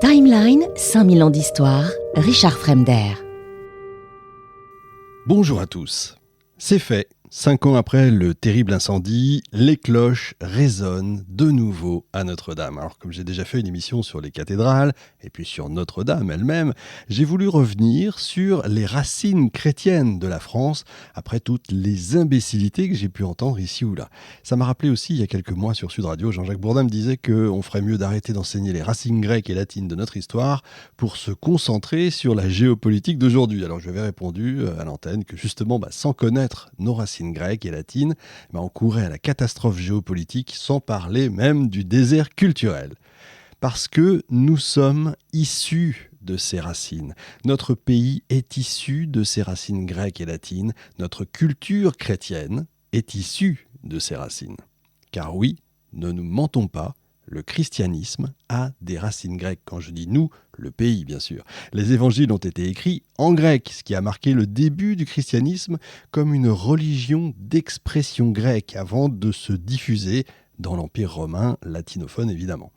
Timeline, 5000 ans d'histoire, Richard Fremder. Bonjour à tous. C'est fait. 5 ans après le terrible incendie, les cloches résonnent de nouveau à Notre-Dame. Alors comme j'ai déjà fait une émission sur les cathédrales et puis sur Notre-Dame elle-même, j'ai voulu revenir sur les racines chrétiennes de la France après toutes les imbécilités que j'ai pu entendre ici ou là. Ça m'a rappelé aussi il y a quelques mois sur Sud Radio, Jean-Jacques Bourdin me disait qu'on ferait mieux d'arrêter d'enseigner les racines grecques et latines de notre histoire pour se concentrer sur la géopolitique d'aujourd'hui. Alors je lui avais répondu à l'antenne que justement sans connaître nos racines grecques et latines, on courait à la catastrophe géopolitique sans parler même du désert culturel. Parce que nous sommes issus de ces racines. Notre pays est issu de ces racines grecques et latines. Notre culture chrétienne est issue de ces racines. Car oui, ne nous mentons pas, le christianisme a des racines grecques. Quand je dis nous, le pays bien sûr. Les évangiles ont été écrits en grec, ce qui a marqué le début du christianisme comme une religion d'expression grecque avant de se diffuser dans l'Empire romain, latinophone évidemment.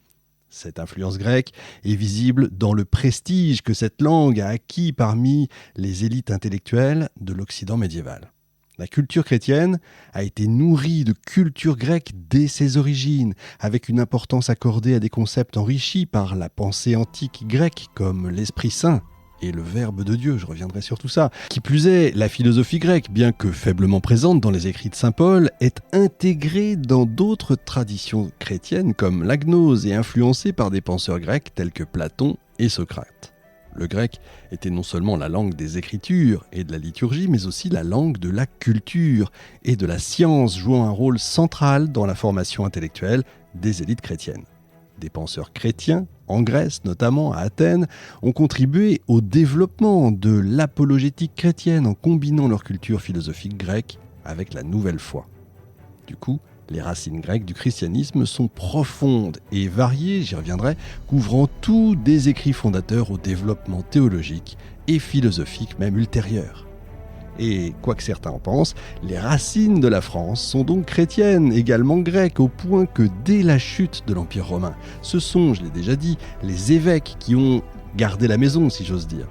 Cette influence grecque est visible dans le prestige que cette langue a acquis parmi les élites intellectuelles de l'Occident médiéval. La culture chrétienne a été nourrie de culture grecque dès ses origines, avec une importance accordée à des concepts enrichis par la pensée antique grecque, comme l'Esprit Saint et le Verbe de Dieu, je reviendrai sur tout ça. Qui plus est, la philosophie grecque, bien que faiblement présente dans les écrits de saint Paul, est intégrée dans d'autres traditions chrétiennes comme la gnose et influencée par des penseurs grecs tels que Platon et Socrate. Le grec était non seulement la langue des écritures et de la liturgie, mais aussi la langue de la culture et de la science, jouant un rôle central dans la formation intellectuelle des élites chrétiennes. Des penseurs chrétiens, en Grèce notamment, à Athènes, ont contribué au développement de l'apologétique chrétienne en combinant leur culture philosophique grecque avec la nouvelle foi. Du coup, les racines grecques du christianisme sont profondes et variées, j'y reviendrai, couvrant tous des écrits fondateurs au développement théologique et philosophique même ultérieur. Et quoi que certains en pensent, les racines de la France sont donc chrétiennes, également grecques, au point que dès la chute de l'Empire romain, ce sont, je l'ai déjà dit, les évêques qui ont gardé la maison, si j'ose dire.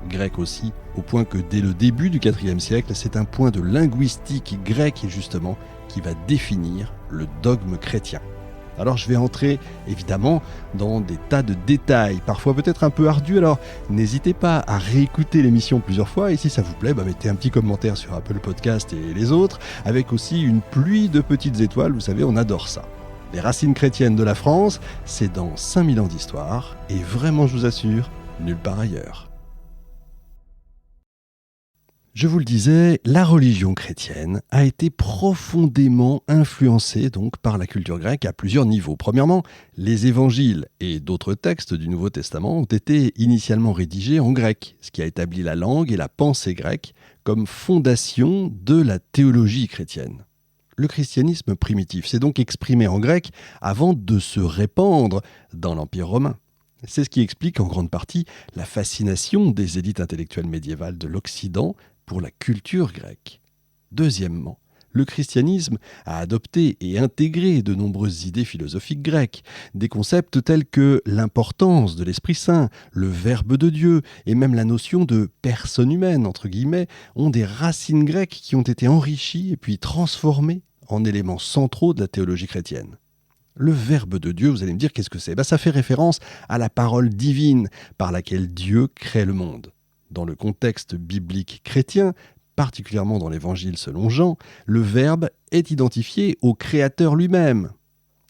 Grec aussi, au point que dès le début du IVe siècle, c'est un point de linguistique grecque justement qui va définir le dogme chrétien. Alors je vais entrer évidemment dans des tas de détails, parfois peut-être un peu ardus, alors n'hésitez pas à réécouter l'émission plusieurs fois et si ça vous plaît, mettez un petit commentaire sur Apple Podcast et les autres, avec aussi une pluie de petites étoiles, vous savez, on adore ça. Les racines chrétiennes de la France, c'est dans 5000 ans d'histoire, et vraiment je vous assure, nulle part ailleurs. Je vous le disais, la religion chrétienne a été profondément influencée donc par la culture grecque à plusieurs niveaux. Premièrement, les évangiles et d'autres textes du Nouveau Testament ont été initialement rédigés en grec, ce qui a établi la langue et la pensée grecque comme fondation de la théologie chrétienne. Le christianisme primitif s'est donc exprimé en grec avant de se répandre dans l'Empire romain. C'est ce qui explique en grande partie la fascination des élites intellectuelles médiévales de l'Occident pour la culture grecque. Deuxièmement, le christianisme a adopté et intégré de nombreuses idées philosophiques grecques, des concepts tels que l'importance de l'Esprit Saint, le Verbe de Dieu et même la notion de personne humaine, entre guillemets, ont des racines grecques qui ont été enrichies et puis transformées en éléments centraux de la théologie chrétienne. Le Verbe de Dieu, vous allez me dire qu'est-ce que c'est ? Ça fait référence à la parole divine par laquelle Dieu crée le monde. Dans le contexte biblique chrétien, particulièrement dans l'Évangile selon Jean, le Verbe est identifié au Créateur lui-même.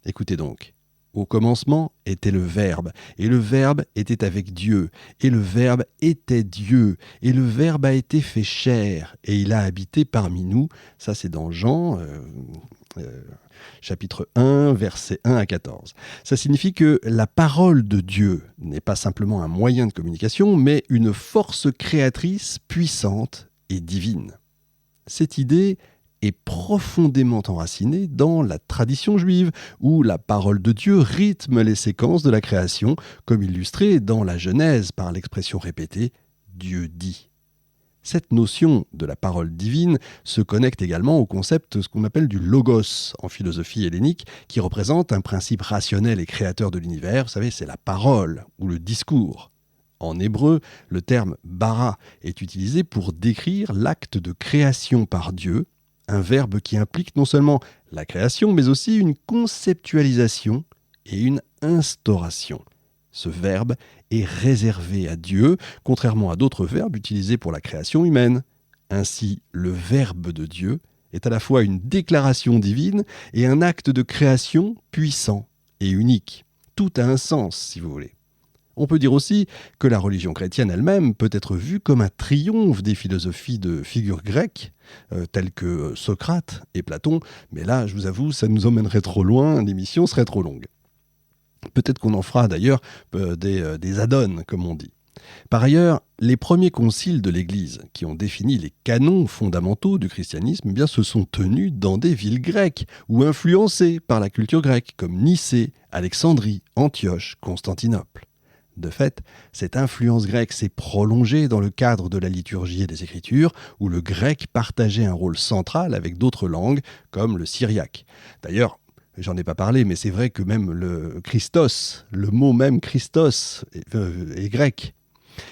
Écoutez donc. Au commencement était le Verbe, et le Verbe était avec Dieu, et le Verbe était Dieu, et le Verbe a été fait chair, et il a habité parmi nous. Ça c'est dans Jean, chapitre 1, versets 1 à 14. Ça signifie que la parole de Dieu n'est pas simplement un moyen de communication, mais une force créatrice puissante et divine. Cette idée est profondément enracinée dans la tradition juive, où la parole de Dieu rythme les séquences de la création, comme illustré dans la Genèse par l'expression répétée « Dieu dit ». Cette notion de la parole divine se connecte également au concept ce qu'on appelle du logos en philosophie hellénique, qui représente un principe rationnel et créateur de l'univers. Vous savez, c'est la parole ou le discours. En hébreu, le terme bara est utilisé pour décrire l'acte de création par Dieu, un verbe qui implique non seulement la création, mais aussi une conceptualisation et une instauration. Ce verbe est réservé à Dieu, contrairement à d'autres verbes utilisés pour la création humaine. Ainsi, le Verbe de Dieu est à la fois une déclaration divine et un acte de création puissant et unique. Tout a un sens, si vous voulez. On peut dire aussi que la religion chrétienne elle-même peut être vue comme un triomphe des philosophies de figures grecques, telles que Socrate et Platon, mais là, je vous avoue, ça nous emmènerait trop loin, l'émission serait trop longue. Peut-être qu'on en fera d'ailleurs des add-ons, comme on dit. Par ailleurs, les premiers conciles de l'Église, qui ont défini les canons fondamentaux du christianisme, se sont tenus dans des villes grecques ou influencées par la culture grecque, comme Nicée, Alexandrie, Antioche, Constantinople. De fait, cette influence grecque s'est prolongée dans le cadre de la liturgie et des Écritures, où le grec partageait un rôle central avec d'autres langues, comme le syriaque. D'ailleurs, j'en ai pas parlé, mais c'est vrai que même le Christos, le mot même Christos est grec.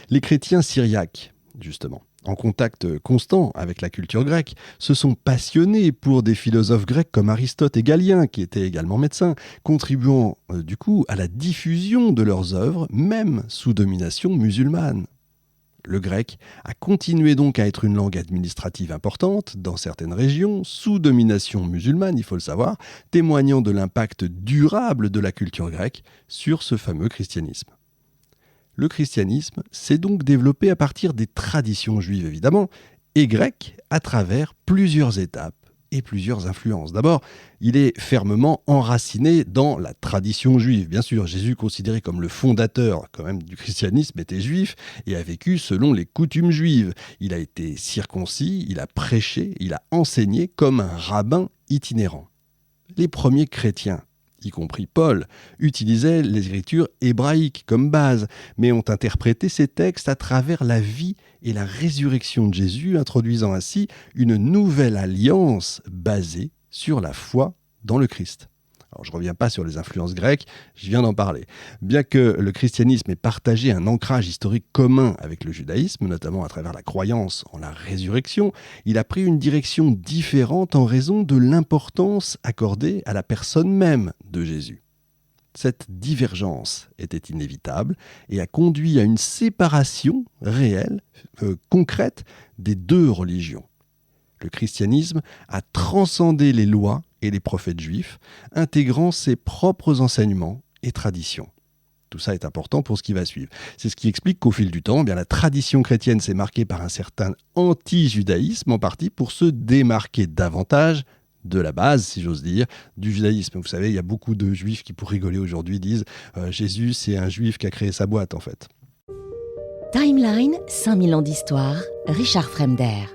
Les chrétiens syriaques, justement, en contact constant avec la culture grecque, se sont passionnés pour des philosophes grecs comme Aristote et Galien, qui étaient également médecins, contribuant du coup à la diffusion de leurs œuvres, même sous domination musulmane. Le grec a continué donc à être une langue administrative importante dans certaines régions, sous domination musulmane, il faut le savoir, témoignant de l'impact durable de la culture grecque sur ce fameux christianisme. Le christianisme s'est donc développé à partir des traditions juives, évidemment, et grecques à travers plusieurs étapes et plusieurs influences. D'abord, il est fermement enraciné dans la tradition juive. Bien sûr, Jésus, considéré comme le fondateur quand même du christianisme, était juif et a vécu selon les coutumes juives. Il a été circoncis, il a prêché, il a enseigné comme un rabbin itinérant. Les premiers chrétiens, y compris Paul, utilisaient les écritures hébraïques comme base, mais ont interprété ces textes à travers la vie et la résurrection de Jésus, introduisant ainsi une nouvelle alliance basée sur la foi dans le Christ. Alors, je ne reviens pas sur les influences grecques, je viens d'en parler. Bien que le christianisme ait partagé un ancrage historique commun avec le judaïsme, notamment à travers la croyance en la résurrection, il a pris une direction différente en raison de l'importance accordée à la personne même de Jésus. Cette divergence était inévitable et a conduit à une séparation réelle, concrète, des deux religions. Le christianisme a transcendé les lois et les prophètes juifs, intégrant ses propres enseignements et traditions. Tout ça est important pour ce qui va suivre. C'est ce qui explique qu'au fil du temps, la tradition chrétienne s'est marquée par un certain anti-judaïsme, en partie pour se démarquer davantage de la base, si j'ose dire, du judaïsme. Vous savez, il y a beaucoup de juifs qui, pour rigoler aujourd'hui, disent Jésus, c'est un juif qui a créé sa boîte, en fait. Timeline, 5000 ans d'histoire, Richard Fremder.